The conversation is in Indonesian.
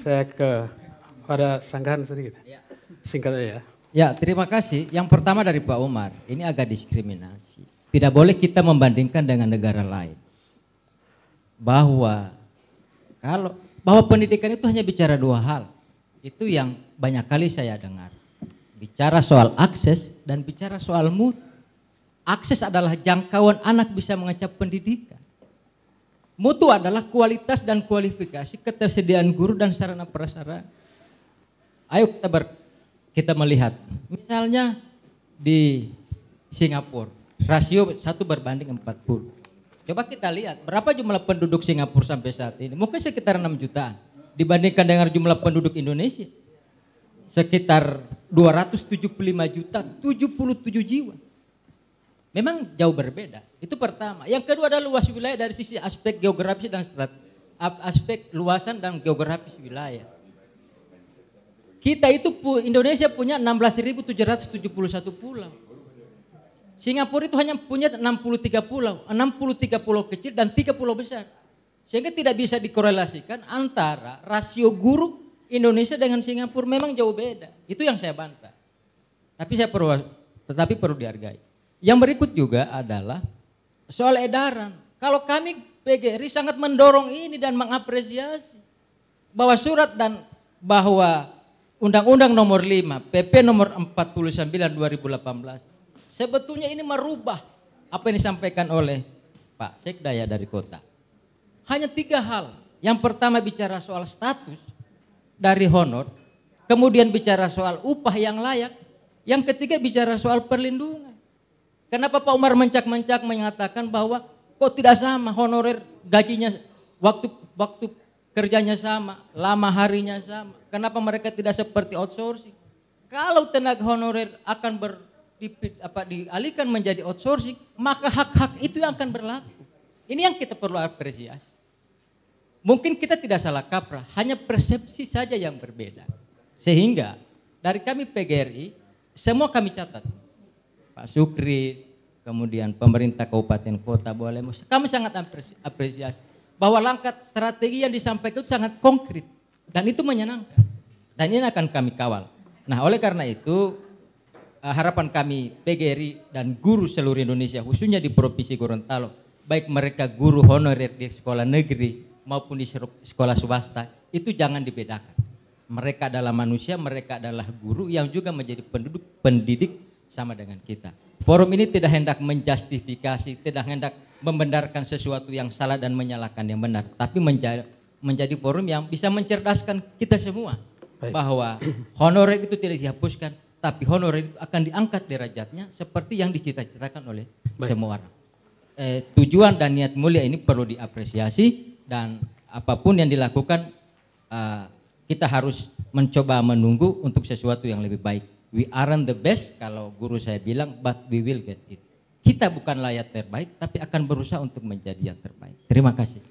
saya ada sanggahan sedikit. Singkat aja ya. Ya, terima kasih. Yang pertama dari Pak Umar, ini agak diskriminasi. Tidak boleh kita membandingkan dengan negara lain. Bahwa pendidikan itu hanya bicara dua hal. Itu yang banyak kali saya dengar. Bicara soal akses dan bicara soal mutu. Akses adalah jangkauan anak bisa mengecap pendidikan. Mutu adalah kualitas dan kualifikasi ketersediaan guru dan sarana prasarana. Ayo kita melihat, misalnya di Singapura, rasio 1:40. Coba kita lihat berapa jumlah penduduk Singapura sampai saat ini. Mungkin sekitar 6 jutaan dibandingkan dengan jumlah penduduk Indonesia. Sekitar 275 juta, 77 jiwa. Memang jauh berbeda, itu pertama. Yang kedua adalah luas wilayah dari sisi aspek geografis dan aspek luasan dan geografis wilayah. Kita itu Indonesia punya 16.771 pulau. Singapura itu hanya punya 63 pulau, 63 pulau kecil dan 3 pulau besar. Sehingga tidak bisa dikorelasikan antara rasio guru Indonesia dengan Singapura, memang jauh beda. Itu yang saya bantah. Tetapi perlu dihargai. Yang berikut juga adalah soal edaran. Kalau kami PGRI sangat mendorong ini dan mengapresiasi bahwa surat dan bahwa Undang-Undang nomor 5, PP nomor 49 2018 sebetulnya ini merubah apa yang disampaikan oleh Pak Sekda ya dari kota. Hanya 3 hal. Yang pertama bicara soal status dari honor, kemudian bicara soal upah yang layak, yang ketiga bicara soal perlindungan. Kenapa Pak Umar mencak-mencak mengatakan bahwa kok tidak sama honorer gajinya, waktu kerjanya sama, lama harinya sama. Kenapa mereka tidak seperti outsourcing? Kalau tenaga honorer akan dialihkan menjadi outsourcing, maka hak-hak itu yang akan berlaku. Ini yang kita perlu apresiasi. Mungkin kita tidak salah kaprah, hanya persepsi saja yang berbeda. Sehingga dari kami PGRI, semua kami catat. Pak Sukri, kemudian pemerintah kabupaten kota boleh, kami sangat apresiasi bahwa langkah strategi yang disampaikan itu sangat konkret dan itu menyenangkan dan ini akan kami kawal. Nah, oleh karena itu harapan kami PGRI dan guru seluruh Indonesia khususnya di Provinsi Gorontalo, baik mereka guru honorer di sekolah negeri maupun di sekolah swasta, itu jangan dibedakan. Mereka adalah manusia, mereka adalah guru yang juga menjadi pendidik sama dengan kita. Forum ini tidak hendak menjustifikasi, tidak hendak membenarkan sesuatu yang salah dan menyalahkan yang benar, tapi menjadi forum yang bisa mencerdaskan kita semua. Baik. Bahwa honorer itu tidak dihapuskan, tapi honorer itu akan diangkat derajatnya seperti yang dicita-citakan oleh semua orang. Tujuan dan niat mulia ini perlu diapresiasi dan apapun yang dilakukan kita harus mencoba menunggu untuk sesuatu yang lebih baik. We aren't the best, kalau guru saya bilang, but we will get it. Kita bukanlah yang terbaik, tapi akan berusaha untuk menjadi yang terbaik. Terima kasih.